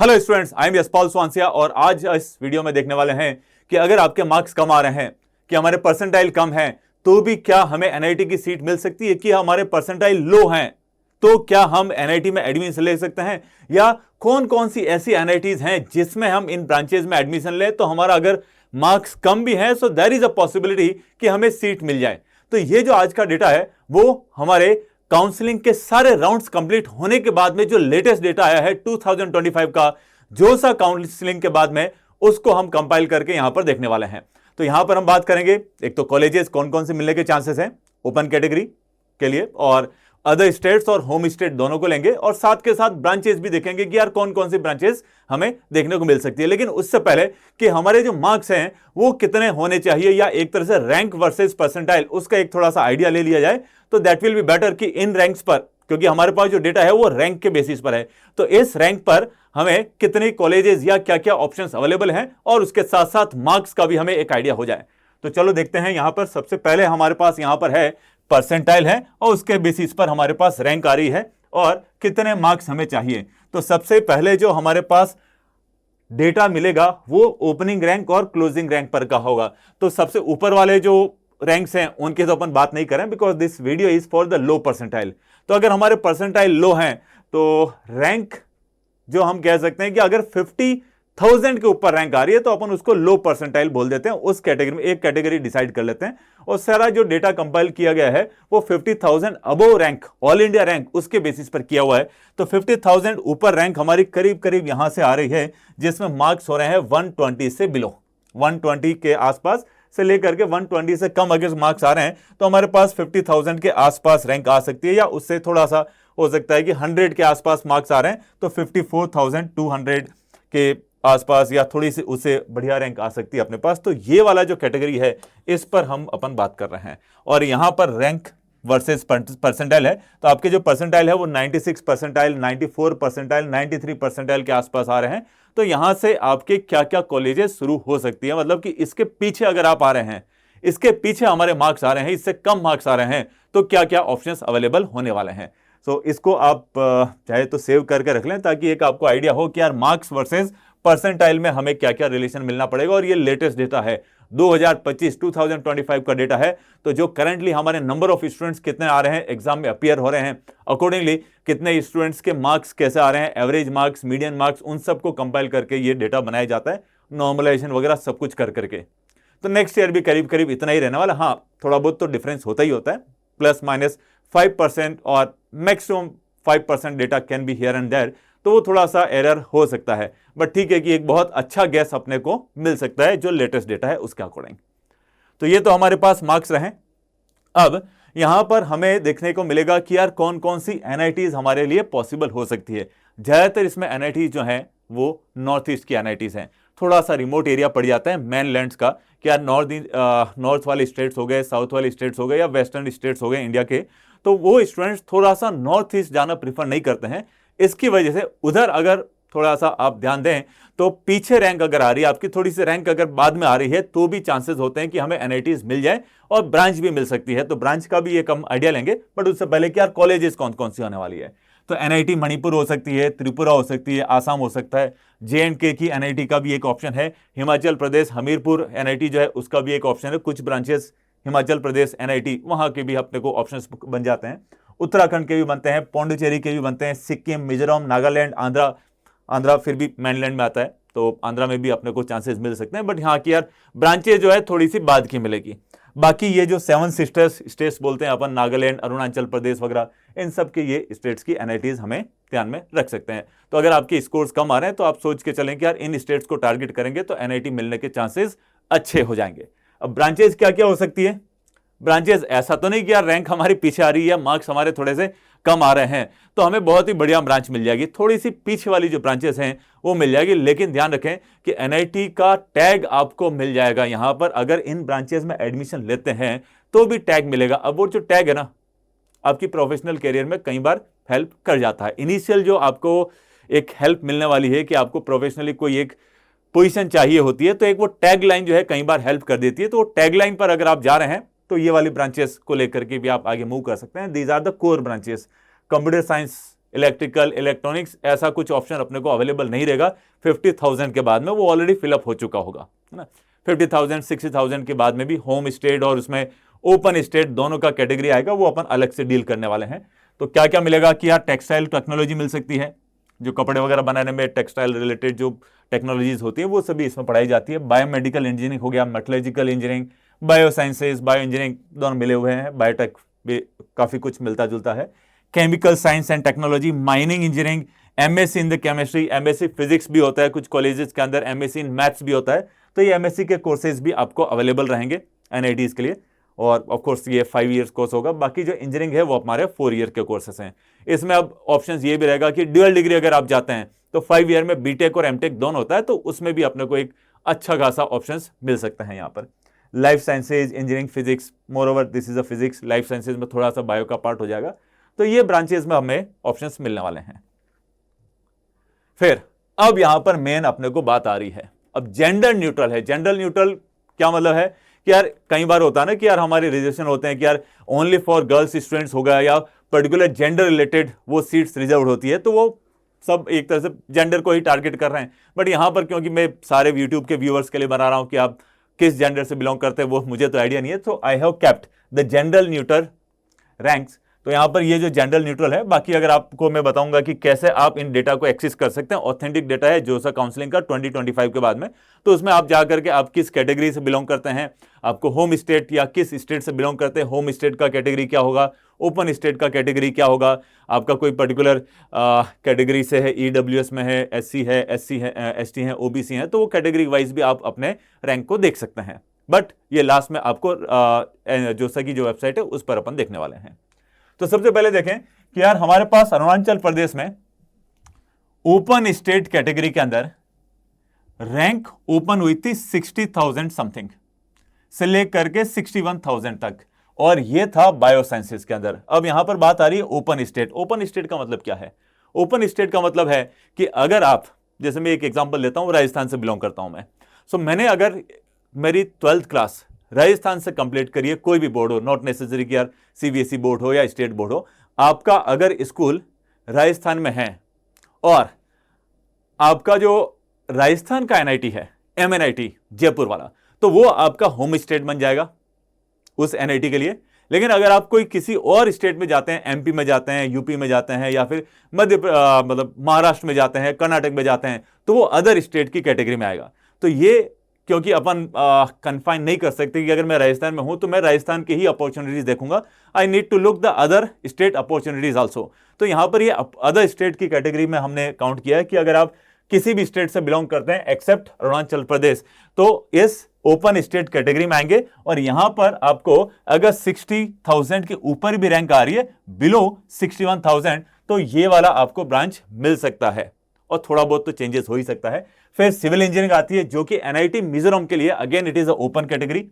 Hello students, I am Yashpal Swansia और आज इस वीडियो में देखने वाले हैं कि अगर आपके मार्क्स कम आ रहे हैं, कि हमारे परसेंटाइल कम हैं, तो भी क्या हमें एनआईटी की सीट मिल सकती है। कि हमारे परसेंटाइल लो हैं तो क्या हम एनआईटी में एडमिशन ले सकते हैं, या कौन कौन सी ऐसी एनआईटीज हैं जिसमें हम इन ब्रांचेज में एडमिशन लें तो हमारा अगर मार्क्स कम भी है so there is a possibility कि हमें सीट मिल जाए। तो ये जो आज का डेटा है वो हमारे काउंसलिंग के सारे राउंड्स कंप्लीट होने के बाद में जो लेटेस्ट डेटा आया है 2025 का जोसा काउंसलिंग के बाद में, उसको हम कंपाइल करके यहां पर देखने वाले हैं। तो यहां पर हम बात करेंगे एक तो कॉलेजेस कौन कौन से मिलने के चांसेस हैं ओपन कैटेगरी के लिए, और अदर स्टेट्स और होम स्टेट दोनों को लेंगे, और साथ के साथ ब्रांचेस भी देखेंगे कि यार कौन कौन सी ब्रांचेस हमें देखने को मिल सकती है। लेकिन उससे पहले कि हमारे जो मार्क्स हैं वो कितने होने चाहिए, या एक तरह से रैंक वर्सेस परसेंटाइल, उसका एक थोड़ा सा आइडिया ले लिया जाए तो दैट विल बी बेटर कि इन रैंक्स पर, क्योंकि हमारे पास जो डेटा है वो रैंक के बेसिस पर है, तो इस रैंक पर हमें कितने कॉलेजेस या क्या क्या ऑप्शंस अवेलेबल हैं और उसके साथ साथ मार्क्स का भी हमें एक आइडिया हो जाए। तो चलो देखते हैं। यहां पर सबसे पहले हमारे पास यहां पर है परसेंटाइल है और उसके बेसिस पर हमारे पास रैंक आ रही है और कितने मार्क्स हमें चाहिए। तो सबसे पहले जो हमारे पास डेटा मिलेगा वो ओपनिंग रैंक और क्लोजिंग रैंक पर का होगा। तो सबसे ऊपर वाले जो रैंक्स हैं उनकी तो अपन बात नहीं करें because this video is for the low percentile. तो अगर हमारे परसेंटाइल लो हैं तो रैंक जो हम कह सकते हैं कि अगर 50,000 के ऊपर रैंक आ रही है तो अपन उसको लो परसेंटाइल बोल देते हैं। उस कैटेगरी में एक कैटेगरी डिसाइड कर लेते हैं और सारा जो डेटा कंपाइल किया गया है वो 50,000 above rank, all India rank, उसके बेसिस पर किया हुआ है। तो 50,000 ऊपर रैंक हमारी करीब करीब यहां से आ रही है, जिसमें मार्क्स हो रहे हैं 120 से बिलो, 120 के आसपास से लेकर के 120 से कम अगर मार्क्स आ रहे हैं तो हमारे पास 50,000 के आसपास रैंक आ सकती है, या उससे थोड़ा सा हो सकता है कि 100 के आसपास मार्क्स आ रहे हैं तो 54,200 के आसपास या थोड़ी सी उससे बढ़िया रैंक आ सकती है अपने पास। तो ये वाला जो कैटेगरी है इस पर हम अपन बात कर रहे हैं, और यहां पर रैंक वर्सेस परसेंटाइल है। तो आपके जो परसेंटाइल है वो 96 परसेंटाइल, 94 परसेंटाइल, 93 परसेंटाइल के आसपास आ रहे हैं। तो यहां से आपके क्या क्या कॉलेजेस शुरू हो सकती है, मतलब कि इसके पीछे अगर आप आ रहे हैं, इसके पीछे हमारे मार्क्स आ रहे हैं, इससे कम मार्क्स आ रहे हैं, तो क्या क्या ऑप्शंस अवेलेबल होने वाले हैं। तो इसको आप चाहे तो सेव करके रख लें ताकि एक आपको आइडिया हो कि यार मार्क्स वर्सेस परसेंटाइल में हमें क्या क्या रिलेशन मिलना पड़ेगा। और ये लेटेस्ट डेटा है 2025 का डेटा है। तो जो करंटली हमारे नंबर ऑफ स्टूडेंट्स कितने आ रहे हैं एग्जाम में अपियर हो रहे हैं, अकॉर्डिंगली कितने स्टूडेंट्स के मार्क्स कैसे आ रहे हैं, एवरेज मार्क्स, मीडियन मार्क्स, उन सबको कंपाइल करके ये डेटा बनाया जाता है, नॉर्मलाइजेशन वगैरह सब कुछ कर करके। तो नेक्स्ट ईयर भी करीब करीब इतना ही रहने वाला। हाँ, थोड़ा बहुत तो डिफरेंस होता ही होता है, प्लस माइनस 5% और maximum 5% data can be here and there, तो वो थोड़ा सा एरर हो सकता है, बट ठीक है कि एक बहुत अच्छा गैस अपने को मिल सकता है जो लेटेस्ट डेटा है उसके अकॉर्डिंग। तो ये तो हमारे पास मार्क्स रहे। अब यहां पर हमें देखने को मिलेगा कि यार कौन कौन सी एनआईटीज हमारे लिए पॉसिबल हो सकती है। ज्यादातर इसमें एनआईटीज जो हैं वो नॉर्थ ईस्ट की एनआईटीज हैं, थोड़ा सा रिमोट एरिया पड़ जाता है मेनलैंड्स का, क्या नॉर्थ वाले स्टेट्स हो गए, साउथ वाले स्टेट्स हो गए, या वेस्टर्न स्टेट्स हो गए इंडिया के, तो वो स्टूडेंट्स थोड़ा सा नॉर्थ ईस्ट जाना प्रीफर नहीं करते हैं। इसकी वजह से उधर अगर थोड़ा सा आप ध्यान दें तो पीछे रैंक अगर आ रही है आपकी, थोड़ी सी रैंक अगर बाद में आ रही है तो भी चांसेस होते हैं कि हमें एनआईटीज मिल जाए और ब्रांच भी मिल सकती है। तो ब्रांच का भी एक हम आइडिया लेंगे, बट उससे पहले कि यार कॉलेजेस कौन कौन सी होने वाली है। तो एनआईटी मणिपुर हो सकती है, त्रिपुरा हो सकती है, आसाम हो सकता है, जेएंडके की एनआईटी का भी एक ऑप्शन है, हिमाचल प्रदेश हमीरपुर एनआईटी जो है उसका भी एक ऑप्शन है, कुछ ब्रांचेस हिमाचल प्रदेश एनआईटी वहां के भी अपने को ऑप्शंस बन जाते हैं, उत्तराखंड के भी बनते हैं, पौंडुचेरी के भी बनते हैं, सिक्किम, मिजोरम, नागालैंड, आंध्रा फिर भी mainland में आता है तो आंध्रा में भी अपने को चांसेस मिल सकते हैं, बट यहाँ की यार ब्रांचेज जो है थोड़ी सी बाद की मिलेगी। बाकी ये जो 7 सिस्टर्स स्टेट्स बोलते हैं अपन, नागालैंड, अरुणाचल प्रदेश वगैरह, इन सब के ये स्टेट्स की एनआईटीज हमें ध्यान में रख सकते हैं। तो अगर आपके स्कोर्स कम आ रहे हैं तो आप सोच के चलें कि यार इन स्टेट्स को टारगेट करेंगे तो एनआईटी मिलने के चांसेस अच्छे हो जाएंगे। अब ब्रांचेज क्या क्या हो सकती है। ब्रांचेस ऐसा तो नहीं कि यार रैंक हमारी पीछे आ रही है, मार्क्स हमारे थोड़े से कम आ रहे हैं तो हमें बहुत ही बढ़िया ब्रांच मिल जाएगी, थोड़ी सी पीछे वाली जो ब्रांचेस हैं वो मिल जाएगी। लेकिन ध्यान रखें कि एनआईटी का टैग आपको मिल जाएगा यहां पर, अगर इन ब्रांचेस में एडमिशन लेते हैं तो भी टैग मिलेगा। अब वो जो टैग है ना आपकी प्रोफेशनल करियर में कई बार हेल्प कर जाता है। इनिशियल जो आपको एक हेल्प मिलने वाली है कि आपको प्रोफेशनली कोई एक पोजीशन चाहिए होती है, तो एक वो टैग लाइन जो है कई बार हेल्प कर देती है। तो वो टैग लाइन पर अगर आप जा रहे हैं तो ये वाली ब्रांचेस को लेकर के भी आप आगे मूव कर सकते हैं। These are the core branches. Computer science electrical, electronics, ऐसा कुछ ऑप्शन अपने को अवेलेबल नहीं रहेगा 50,000 के बाद में, वो ऑलरेडी फिलअप हो चुका होगा, है ना। 50,000 60,000 के बाद में भी होम स्टेट और उसमें ओपन स्टेट दोनों का कैटेगरी आएगा, वो अपन अलग से डील करने वाले हैं। तो क्या क्या मिलेगा कि यार टेक्सटाइल टेक्नोलॉजी मिल सकती है, जो कपड़े वगैरह बनाने में टेक्सटाइल रिलेटेड जो टेक्नोलॉजीज होती है वो सभी इसमें पढ़ाई जाती है। बायोमेडिकल इंजीनियरिंग हो गया, metallurgical engineering, bio sciences, bio engineering दोनों मिले हुए हैं, बायोटेक भी काफी कुछ मिलता जुलता है। Chemical science and technology, mining engineering, MSc in the chemistry, MSc physics भी होता है कुछ कॉलेजेस के अंदर, एमएससी इन मैथ्स भी होता है। तो ये एमएससी के कोर्सेज भी आपको अवेलेबल रहेंगे एनआईटीज के लिए, और ऑफ कोर्स ये 5 ईयर्स कोर्स होगा। बाकी जो इंजीनियरिंग है वो हमारे 4 ईयर के कोर्सेस हैं। इसमें अब ऑप्शंस ये भी रहेगा कि ड्यूअल डिग्री अगर आप जाते हैं तो 5 ईयर में बीटेक और एमटेक दोनों होता है, तो उसमें भी अपने को एक अच्छा खासा ऑप्शंस मिल सकता है यहाँ पर। Life sciences, engineering, physics, more over this is a physics, life sciences में थोड़ा सा बायो का पार्ट हो जाएगा। तो ये ब्रांचेस में हमें ऑप्शंस मिलने वाले हैं। फिर अब यहां पर मेन अपने को बात आ रही है, अब जेंडर न्यूट्रल है। जेंडर न्यूट्रल क्या मतलब है कि यार कई बार होता है ना कि यार हमारे रिजर्वेशन होते हैं कि यार ओनली फॉर गर्ल्स स्टूडेंट्स हो गया, या पर्टिकुलर जेंडर रिलेटेड वो सीट्स रिजर्व होती है, तो वो सब एक तरह से जेंडर को ही टारगेट कर रहे हैं। बट यहां पर क्योंकि मैं सारे यूट्यूब के व्यूअर्स के लिए बना रहा हूं कि आप किस जेंडर से बिलोंग करते हैं वो मुझे तो आइडिया नहीं है, तो I have kept the gender neutral ranks. तो यहां पर ये जो जेंडर न्यूट्रल है, बाकी अगर आपको मैं बताऊंगा कि कैसे आप इन डेटा को एक्सेस कर सकते हैं। ऑथेंटिक डेटा है जो सा काउंसलिंग का 2025 के बाद में, तो उसमें आप जाकर के आप किस कैटेगरी से बिलोंग करते हैं, आपको होम स्टेट या किस स्टेट से बिलोंग करते हैं, होम स्टेट का कैटेगरी क्या होगा, ओपन स्टेट का कैटेगरी क्या होगा, आपका कोई पर्टिकुलर कैटेगरी से है, ईडब्ल्यूएस में है, एससी है, एससी है, एसटी है, ओबीसी है, तो वो कैटेगरी वाइज भी आप अपने रैंक को देख सकते हैं। बट ये लास्ट में आपको जो सकी जो वेबसाइट है उस पर अपन देखने वाले हैं। तो सबसे पहले देखें कि यार हमारे पास अरुणाचल प्रदेश में ओपन स्टेट कैटेगरी के अंदर रैंक ओपन हुई थी 60,000 समथिंग से लेकर के 61,000 तक, और ये था बायोसाइंसेस के अंदर। अब यहां पर बात आ रही है ओपन स्टेट। ओपन स्टेट का मतलब क्या है? ओपन स्टेट का मतलब है कि अगर आप, जैसे मैं एक एग्जांपल लेता हूं, राजस्थान से बिलोंग करता हूं मैं, सो मैंने अगर मेरी 12th क्लास राजस्थान से कंप्लीट करिए, कोई भी बोर्ड हो, नॉट नेसेसरी कि यार सीबीएसई बोर्ड हो या स्टेट बोर्ड हो, आपका अगर स्कूल राजस्थान में है और आपका जो राजस्थान का एनआईटी है, एमएनआईटी जयपुर वाला, तो वो आपका होम स्टेट बन जाएगा उस एनआईटी के लिए। लेकिन अगर आप कोई किसी और स्टेट में जाते हैं, एमपी में जाते हैं, यूपी में जाते हैं, या फिर मतलब महाराष्ट्र में जाते हैं, कर्नाटक में जाते हैं, तो वो अदर स्टेट की कैटेगरी में आएगा। तो ये क्योंकि अपन कन्फाइन नहीं कर सकते कि अगर मैं राजस्थान में हूं तो मैं राजस्थान की ही अपॉर्चुनिटीज देखूंगा, I need to look the other state opportunities also. तो यहां पर ये अदर स्टेट की कैटेगरी में हमने काउंट किया है कि अगर आप किसी भी स्टेट से बिलोंग करते हैं एक्सेप्ट अरुणाचल प्रदेश, तो इस ओपन स्टेट कैटेगरी में आएंगे। और यहां पर आपको अगर 60,000 के ऊपर भी रैंक आ रही है, बिलो 61,000, तो ये वाला आपको ब्रांच मिल सकता है, और थोड़ा बहुत तो चेंजेस हो ही सकता है। फिर सिविल इंजीनियरिंग आती है जो कि एनआईटी मिजोरम के लिए, again it is a open category,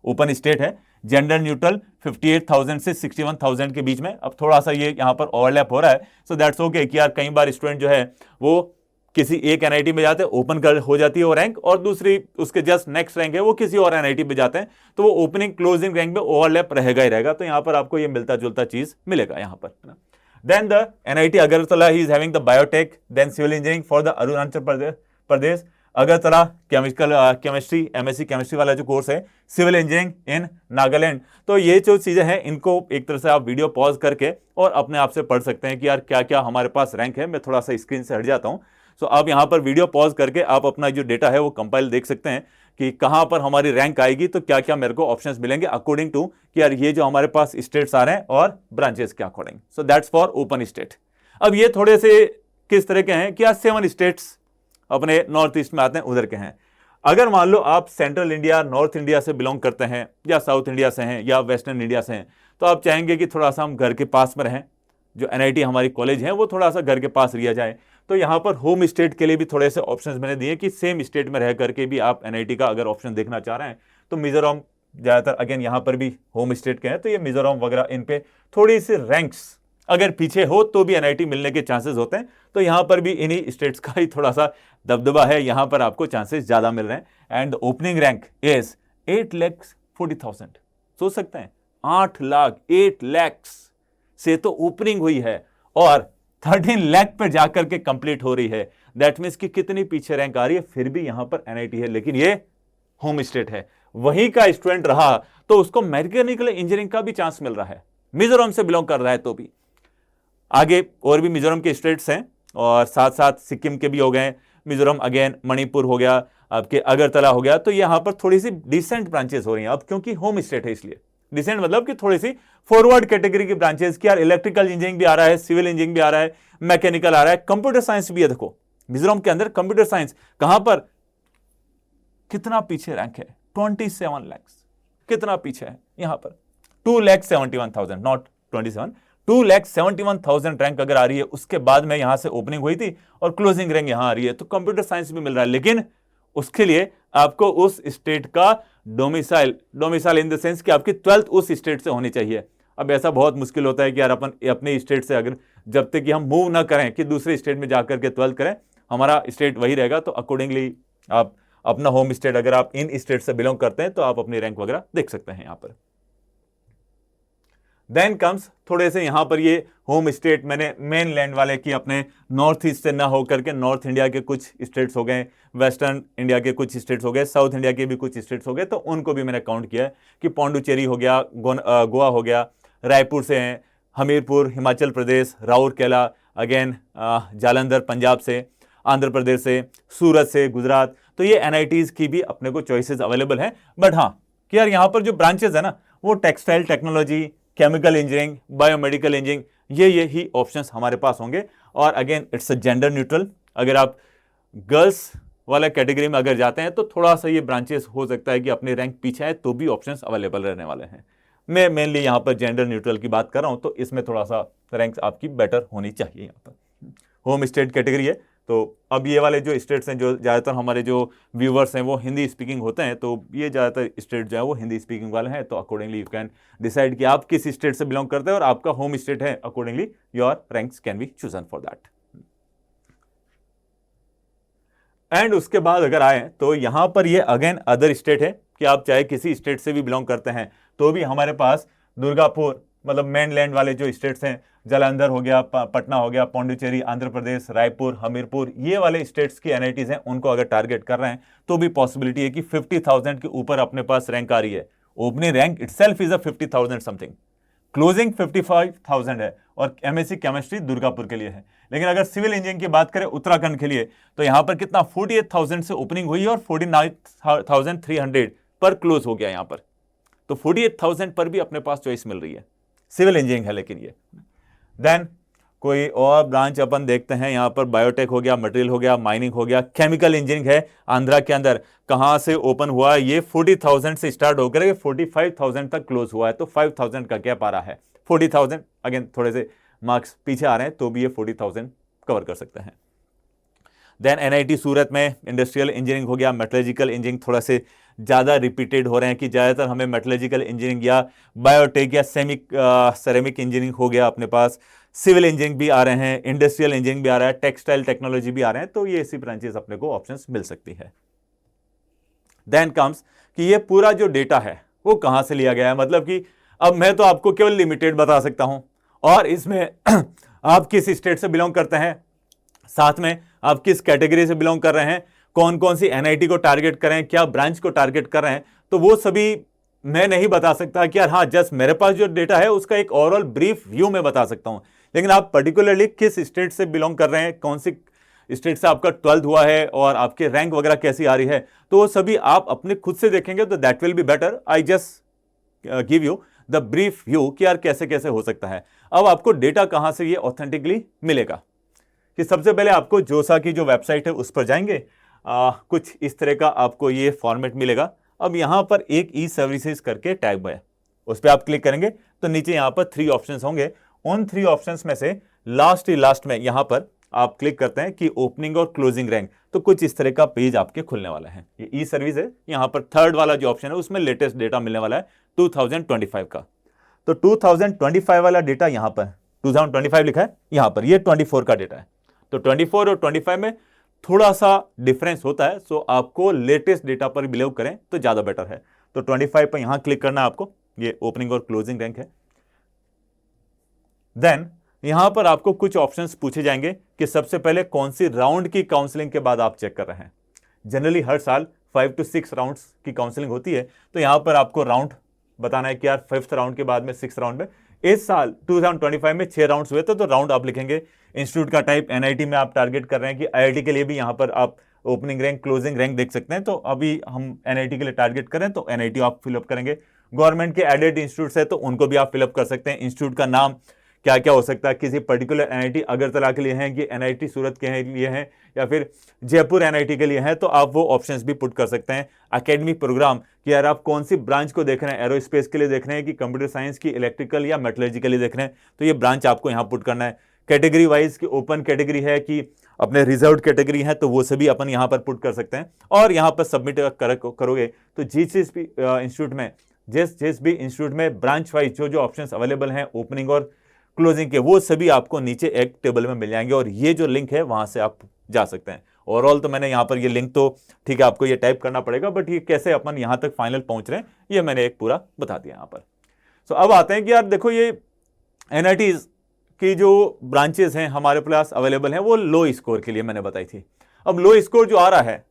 open state है, जेंडर न्यूट्रल, 58,000 से 61,000 के बीच में। अब थोड़ा सा ये यहां पर ओवरलैप हो रहा है, सो दैट्स ओके कि यार कई बार स्टूडेंट जो है वो किसी एक एनआईटी में जाते हैं, ओपन कर हो जाती है वो रैंक, और दूसरी उसके जस्ट नेक्स्ट रैंक है वो किसी और एनआईटी में जाते हैं, तो वो ओपनिंग क्लोजिंग रैंक में ओवरलैप रहेगा ही रहेगा। तो यहां पर आपको ये मिलता जुलता चीज मिलेगा यहां पर। Then the NIT Agartala he is having the biotech, then civil engineering for the Arunachal Pradesh, Agartala chemical chemistry, MSc chemistry वाला जो कोर्स है, सिविल इंजीनियरिंग इन नागालैंड। तो ये जो चीजें हैं इनको एक तरह से आप वीडियो पॉज करके और अपने आप से पढ़ सकते हैं कि यार क्या क्या हमारे पास रैंक है। मैं थोड़ा सा स्क्रीन से हट जाता हूं, सो आप यहां पर वीडियो पॉज करके आप अपना जो डेटा है वो कंपाइल देख सकते हैं कि कहां पर हमारी रैंक आएगी, तो क्या क्या मेरे को ऑप्शंस मिलेंगे अकॉर्डिंग टू कि यार ये जो हमारे पास स्टेट्स आ रहे हैं और ब्रांचेस के according. So that's for open state. अब ये थोड़े से किस तरह के हैं कि यार 7 स्टेट्स अपने नॉर्थ ईस्ट में आते हैं, उधर के हैं। अगर मान लो आप सेंट्रल इंडिया, नॉर्थ इंडिया से बिलोंग करते हैं, या साउथ इंडिया से हैं, या वेस्टर्न इंडिया से हैं, तो आप चाहेंगे कि थोड़ा सा हम घर के पास में रहें, जो एनआईटी हमारी कॉलेज है वो थोड़ा सा घर के पास लिया जाए। तो यहाँ पर होम स्टेट के लिए भी थोड़े से ऑप्शंस मैंने दिए कि सेम स्टेट में रह करके भी आप एनआईटी का अगर ऑप्शन देखना चाह रहे हैं, तो मिजोरम ज़्यादातर अगेन यहाँ पर भी होम स्टेट के हैं, तो ये मिजोरम वगैरह इन पे थोड़ी सी रैंक्स अगर पीछे हो तो भी एनआईटी मिलने के चांसेस होते हैं। तो यहाँ पर भी इन्हीं स्टेट्स का ही थोड़ा सा दबदबा है, यहाँ पर आपको चांसेस ज़्यादा मिल रहे हैं। And opening rank is 8,40,000। सोच सकते हैं 8 लाख से तो ओपनिंग हुई है, और 13 लाख पे जाकर के कंप्लीट हो रही है। दैट मीन्स कि कितनी पीछे रैंक आ रही है, फिर भी यहां पर एनआईटी है, लेकिन ये होम स्टेट है, वहीं का स्टूडेंट रहा तो उसको मैकेनिकल इंजीनियरिंग का भी चांस मिल रहा है, मिजोरम से बिलोंग कर रहा है तो भी। आगे और भी मिजोरम के स्टेट्स हैं और साथ साथ सिक्किम के भी हो गए, मिजोरम अगेन, मणिपुर हो गया, आपके अगरतला हो गया, तो यहां पर थोड़ी सी डिसेंट ब्रांचेस हो रही हैं अब, क्योंकि होम स्टेट है इसलिए। डिसेंट मतलब कि थोड़ी सी फॉरवर्ड कैटेगरी की ब्रांचेस की, यार इलेक्ट्रिकल इंजीनियरिंग भी आ रहा है, सिविल इंजीनियरिंग भी आ रहा है, मैकेनिकल आ रहा है, कंप्यूटर साइंस भी है। देखो मिजोरम के अंदर कंप्यूटर साइंस कहां पर, कितना पीछे रैंक है, 27 लाख, कितना पीछे है यहां पर, 2,71,000, नॉट 27, 2,71,000 रैंक अगर आ रही है, उसके बाद में यहां से ओपनिंग हुई थी और क्लोजिंग रैंक यहां आ रही है, तो कंप्यूटर साइंस भी मिल रहा है, लेकिन उसके लिए आपको उस स्टेट का डोमिसाइल इन द सेंस कि आपकी 12th उस स्टेट से होनी चाहिए। अब ऐसा बहुत मुश्किल होता है कि यार अपन अपने स्टेट से अगर जब तक कि हम मूव ना करें कि दूसरे स्टेट में जाकर के 12th करें, हमारा स्टेट वही रहेगा, तो अकॉर्डिंगली आप अपना होम स्टेट, अगर आप इन स्टेट से बिलोंग करते हैं तो आप अपनी रैंक वगैरह देख सकते हैं यहां पर। देन कम्स थोड़े से यहां पर ये होम स्टेट मैंने मेन लैंड वाले की अपने नॉर्थ ईस्ट से ना होकर के नॉर्थ इंडिया के कुछ स्टेट्स हो गए, वेस्टर्न इंडिया के कुछ स्टेट्स हो गए, साउथ इंडिया के भी कुछ स्टेट्स हो गए, तो उनको भी मैंने काउंट किया है कि पौंडुचेरी हो गया, गोवा हो गया, रायपुर से हैं, हमीरपुर हिमाचल प्रदेश, राउरकेला अगेन, जालंधर पंजाब से, आंध्र प्रदेश से, सूरत से, गुजरात, तो ये एनआईटीज की भी अपने को चॉइसेस अवेलेबल हैं। बट हाँ कि यार यहाँ पर जो ब्रांचेस है ना, वो textile technology, chemical engineering, biomedical engineering, ये ही ऑप्शंस हमारे पास होंगे। और again it's a gender neutral, अगर आप गर्ल्स वाला कैटेगरी में अगर जाते हैं तो थोड़ा सा ये ब्रांचेस हो सकता है कि अपने रैंक पीछे है, तो भी ऑप्शंस अवेलेबल रहने वाले हैं। मैं मेनली यहाँ पर जेंडर न्यूट्रल की बात कर रहा हूँ, तो इसमें थोड़ा सा रैंक्स आपकी बेटर होनी चाहिए। यहाँ पर होम स्टेट कैटेगरी है, तो अब ये वाले जो स्टेट्स हैं, जो ज़्यादातर हमारे जो व्यूवर्स हैं वो हिंदी स्पीकिंग होते हैं, तो ये ज़्यादातर स्टेट जो है वो हिंदी स्पीकिंग वाले हैं, तो अकॉर्डिंगली यू कैन डिसाइड कि आप किस स्टेट से बिलोंग करते हैं और आपका होम स्टेट है, accordingly your ranks can be chosen for that. And उसके बाद अगर आए तो यहां पर ये अगेन अदर स्टेट है कि आप चाहे किसी स्टेट से भी बिलोंग करते हैं तो भी हमारे पास दुर्गापुर, मतलब मेन लैंड वाले जो स्टेट्स हैं, जालंधर हो गया, पटना हो गया, पौंडुचेरी, आंध्र प्रदेश, रायपुर, हमीरपुर, ये वाले स्टेट्स की एनआईटीज हैं, उनको अगर टारगेट कर रहे हैं तो भी पॉसिबिलिटी है कि 50,000 के ऊपर अपने पास रैंक आ रही है। Opening rank itself is a 50,000 something, closing 55,000 है, और एमएससी केमिस्ट्री दुर्गापुर के लिए है। लेकिन अगर सिविल इंजीनियरिंग की बात करें उत्तराखंड के लिए, तो यहां पर कितना 48,000 से ओपनिंग हुई और 49,300 पर क्लोज हो गया यहां पर, तो 48,000 पर भी अपने पास चॉइस मिल रही है, सिविल इंजीनियरिंग है लेकिन ये। देन कोई और ब्रांच अपन देखते हैं, यहां पर बायोटेक हो गया, मटेरियल हो गया, माइनिंग हो गया, केमिकल इंजीनियरिंग है आंध्रा के अंदर, कहां से ओपन हुआ, ये 40,000 से स्टार्ट होकर के 45,000 तक क्लोज हुआ है, तो 5,000 का गैप आ रहा है। 40,000 अगेन थोड़े से मार्क्स पीछे आ रहे हैं, तो भी ये 40,000 कवर कर सकते हैं। देन एनआईटी सूरत में इंडस्ट्रियल इंजीनियरिंग हो गया, मेटलर्जिकल इंजीनियरिंग थोड़ा से ज़्यादा रिपीटेड हो रहे हैं कि ज़्यादातर हमें मेटलर्जिकल इंजीनियरिंग या बायोटेक या सेरेमिक इंजीनियरिंग हो गया अपने पास, सिविल इंजीनियरिंग भी आ रहे हैं, इंडस्ट्रियल इंजीनियरिंग भी आ रहा है, टेक्सटाइल टेक्नोलॉजी भी आ रहे हैं, तो ये ऐसी ब्रांचेस अपने को ऑप्शंस मिल सकती है। देन कम्स कि ये पूरा जो डेटा है वो कहाँ से लिया गया है, मतलब कि अब मैं तो आपको केवल लिमिटेड बता सकता हूँ, और इसमें आप किस स्टेट से बिलोंग करते हैं, साथ में आप किस कैटेगरी से बिलोंग कर रहे हैं, कौन कौन सी एनआईटी को टारगेट कर रहे हैं, क्या ब्रांच को टारगेट कर रहे हैं, तो वो सभी मैं नहीं बता सकता कि यार हाँ जस्ट मेरे पास जो डेटा है उसका एक ओवरऑल ब्रीफ व्यू में बता सकता हूं। लेकिन आप पर्टिकुलरली किस स्टेट से बिलोंग कर रहे हैं, कौन सी स्टेट से आपका 12th हुआ है और आपके रैंक वगैरह कैसी आ रही है, तो वो सभी आप अपने खुद से देखेंगे तो that will be better. I just give you the brief view कि यार कैसे कैसे हो सकता है। अब आपको डेटा कहां से ये ऑथेंटिकली मिलेगा, कि सबसे पहले आपको जोसा की जो वेबसाइट है उस पर जाएंगे, कुछ इस तरह का आपको ये फॉर्मेट मिलेगा। अब यहां पर एक ई सर्विसेज करके टैब है, उस पर आप क्लिक करेंगे तो नीचे यहां पर 3 ऑप्शंस होंगे। उन 3 ऑप्शंस में से लास्ट में यहां पर आप क्लिक करते हैं कि ओपनिंग और क्लोजिंग रैंक, तो कुछ इस तरह का पेज आपके खुलने वाला है। ये ई सर्विस है, यहां पर 3rd वाला जो ऑप्शन है उसमें लेटेस्ट डेटा मिलने वाला है 2025 का। तो 2025 वाला डेटा यहां पर 2025 लिखा है, यहां पर ये 24 का डेटा है, तो 24 और 25 में थोड़ा सा डिफरेंस होता है, सो आपको लेटेस्ट डेटा पर बिलीव करें तो ज्यादा बेटर है। तो 25 पर यहां क्लिक करना है आपको, ये ओपनिंग और क्लोजिंग रैंक है। देन यहां पर आपको कुछ ऑप्शंस पूछे जाएंगे कि सबसे पहले कौन सी राउंड की काउंसलिंग के बाद आप चेक कर रहे हैं। जनरली हर साल 5 to 6 राउंड्स की काउंसलिंग होती है, तो यहां पर आपको राउंड बताना है कि यार 5th राउंड के बाद में 6th राउंड में। इस साल 2025 में 6 राउंड्स हुए थे, तो राउंड आप लिखेंगे। इंस्टीट्यूट का टाइप एनआईटी में आप टारगेट कर रहे हैं कि आईआईटी के लिए भी यहां पर आप ओपनिंग रैंक क्लोजिंग रैंक देख सकते हैं, तो अभी हम एनआईटी के लिए टारगेट करें तो एनआईटी आप फिलअप करेंगे। गवर्नमेंट के एडेड इंस्टीट्यूट है तो उनको भी आप फिलअप कर सकते हैं। इंस्टीट्यूट का नाम क्या क्या हो सकता है, किसी पर्टिकुलर एनआईटी अगरतला के लिए है कि एनआईटी सूरत के लिए है या फिर जयपुर एनआईटी के लिए है, तो आप वो ऑप्शंस भी पुट कर सकते हैं। एकेडमिक प्रोग्राम कि यार आप कौन सी ब्रांच को देख रहे हैं, एरोस्पेस के लिए देख रहे हैं कि कंप्यूटर साइंस की, इलेक्ट्रिकल या मेटलर्जी के लिए देख रहे हैं, तो ये ब्रांच आपको यहाँ पुट करना है। कैटेगरी वाइज की ओपन कैटेगरी है कि अपने रिजर्व कैटेगरी है, तो वो सभी अपन यहाँ पर पुट कर सकते हैं। और यहाँ पर सबमिट करोगे तो जिस भी इंस्टीट्यूट में जिस भी इंस्टीट्यूट में ब्रांच वाइज जो ऑप्शंस अवेलेबल हैं ओपनिंग और क्लोजिंग के, वो सभी आपको नीचे एक टेबल में मिल जाएंगे और ये जो लिंक है वहां से आप जा सकते हैं। ओवरऑल तो मैंने यहाँ पर ये लिंक तो ठीक है आपको ये टाइप करना पड़ेगा, बट ये कैसे अपन यहाँ तक फाइनल पहुंच रहे हैं ये मैंने एक पूरा बता दिया यहाँ पर। सो अब आते हैं कि यार देखो ये एनआईटीज की जो ब्रांचेस हैं हमारे पास अवेलेबल हैं वो लो स्कोर के लिए मैंने बताई थी। अब लो स्कोर जो आ रहा है,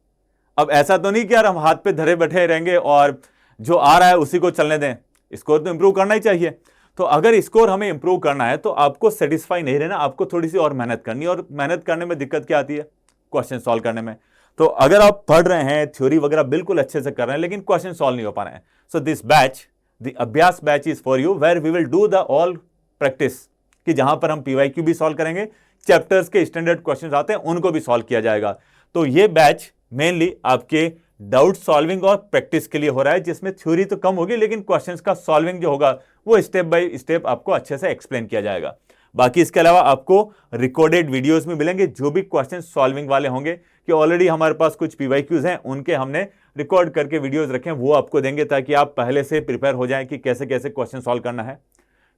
अब ऐसा तो नहीं कि यार हम हाथ पे धरे बैठे रहेंगे और जो आ रहा है उसी को चलने दें, स्कोर तो इंप्रूव करना ही चाहिए। तो अगर स्कोर हमें इंप्रूव करना है तो आपको सेटिस्फाई नहीं रहना, आपको थोड़ी सी और मेहनत करनी है। और मेहनत करने में दिक्कत क्या आती है, क्वेश्चन सॉल्व करने में। तो अगर आप पढ़ रहे हैं, थ्योरी वगैरह बिल्कुल अच्छे से कर रहे हैं, लेकिन क्वेश्चन सॉल्व नहीं हो पा रहे हैं, so this batch, the Abhyas batch is for you, where we will do the all practice, कि जहां पर हम पीवाईक्यू भी सॉल्व करेंगे, चैप्टर्स के स्टैंडर्ड क्वेश्चन आते हैं उनको भी सॉल्व किया जाएगा। तो ये बैच मेनली आपके डाउट सॉल्विंग और प्रैक्टिस के लिए हो रहा है, जिसमें थ्योरी तो कम होगी लेकिन क्वेश्चंस का सॉल्विंग जो होगा वो स्टेप बाय स्टेप आपको अच्छे से एक्सप्लेन किया जाएगा। बाकी इसके अलावा आपको रिकॉर्डेड वीडियोस में मिलेंगे जो भी क्वेश्चन सॉल्विंग वाले होंगे, कि ऑलरेडी हमारे पास कुछ पीवाईक्यूज हैं उनके हमने रिकॉर्ड करके वीडियोज रखे हैं, वो आपको देंगे ताकि आप पहले से प्रिपेयर हो जाएं कि कैसे कैसे क्वेश्चन सॉल्व करना है।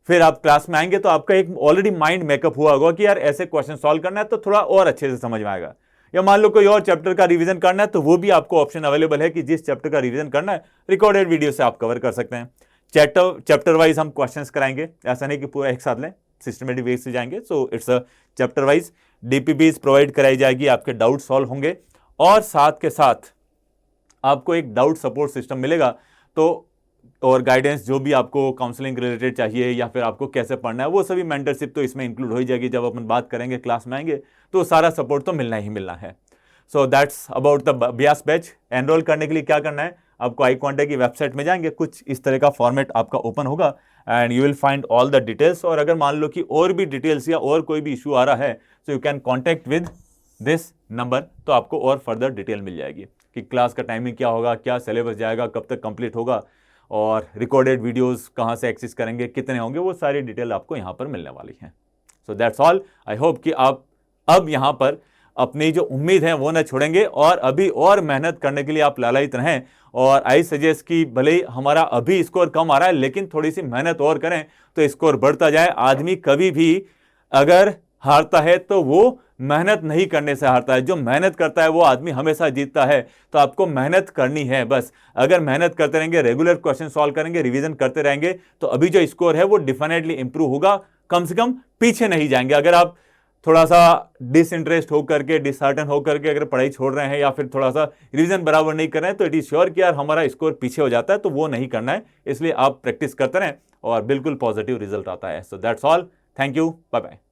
फिर आप क्लास में आएंगे तो आपका एक ऑलरेडी माइंड मेकअप हुआ होगा कि यार ऐसे क्वेश्चन सॉल्व करना है, तो थोड़ा और अच्छे से समझ में आएगा। या मान लो कोई और चैप्टर का रिवीजन करना है तो वो भी आपको ऑप्शन अवेलेबल है कि जिस चैप्टर का रिवीजन करना है रिकॉर्डेड वीडियो से आप कवर कर सकते हैं। चैप्टर वाइज हम क्वेश्चंस कराएंगे, ऐसा नहीं कि पूरा एक साथ लें, सिस्टमेटिक वे से जाएंगे। So it's a chapter wise DPPs provide कराई जाएगी, आपके डाउट सॉल्व होंगे और साथ के साथ आपको एक डाउट सपोर्ट सिस्टम मिलेगा। तो और गाइडेंस जो भी आपको काउंसलिंग रिलेटेड चाहिए या फिर आपको कैसे पढ़ना है, वो सभी मेंटरशिप तो इसमें इंक्लूड हो ही जाएगी। जब अपन बात करेंगे क्लास में आएंगे तो सारा सपोर्ट तो मिलना ही मिलना है। So that's about the Abhyas batch. Enrol करने के लिए क्या करना है, आपको आई कांटेक्ट की वेबसाइट में जाएंगे, कुछ इस तरह का फॉर्मेट आपका ओपन होगा and you will find all the details. और अगर मान लो कि और भी डिटेल्स या और कोई भी इशू आ रहा है so you can contact with this number, तो आपको और फर्दर डिटेल मिल जाएगी कि क्लास का टाइमिंग क्या होगा, क्या सिलेबस जाएगा, कब तक कंप्लीट होगा और रिकॉर्डेड वीडियोस कहाँ से एक्सेस करेंगे, कितने होंगे, वो सारी डिटेल आपको यहाँ पर मिलने वाली है। So that's all. I hope कि आप अब यहाँ पर अपनी जो उम्मीद है वो न छोड़ेंगे और अभी और मेहनत करने के लिए आप लालायित रहें। और आई सजेस्ट कि भले ही हमारा अभी स्कोर कम आ रहा है लेकिन थोड़ी सी मेहनत और करें तो स्कोर बढ़ता जाए। आदमी कभी भी अगर हारता है तो वो मेहनत नहीं करने से हारता है, जो मेहनत करता है वो आदमी हमेशा जीतता है। तो आपको मेहनत करनी है बस। अगर मेहनत करते रहेंगे, रेगुलर क्वेश्चन सॉल्व करेंगे, रिवीजन करते रहेंगे, तो अभी जो स्कोर है वो डेफिनेटली इंप्रूव होगा, कम से कम पीछे नहीं जाएंगे। अगर आप थोड़ा सा डिसइंटरेस्ट होकर के, डिसहार्टन होकर के अगर पढ़ाई छोड़ रहे हैं या फिर थोड़ा सा रिवीजन बराबर नहीं कर रहे हैं तो इट इज श्योर कि यार हमारा स्कोर पीछे हो जाता है, तो वो नहीं करना है। इसलिए आप प्रैक्टिस करते रहें और बिल्कुल पॉजिटिव रिजल्ट आता है। So that's all, thank you, bye bye.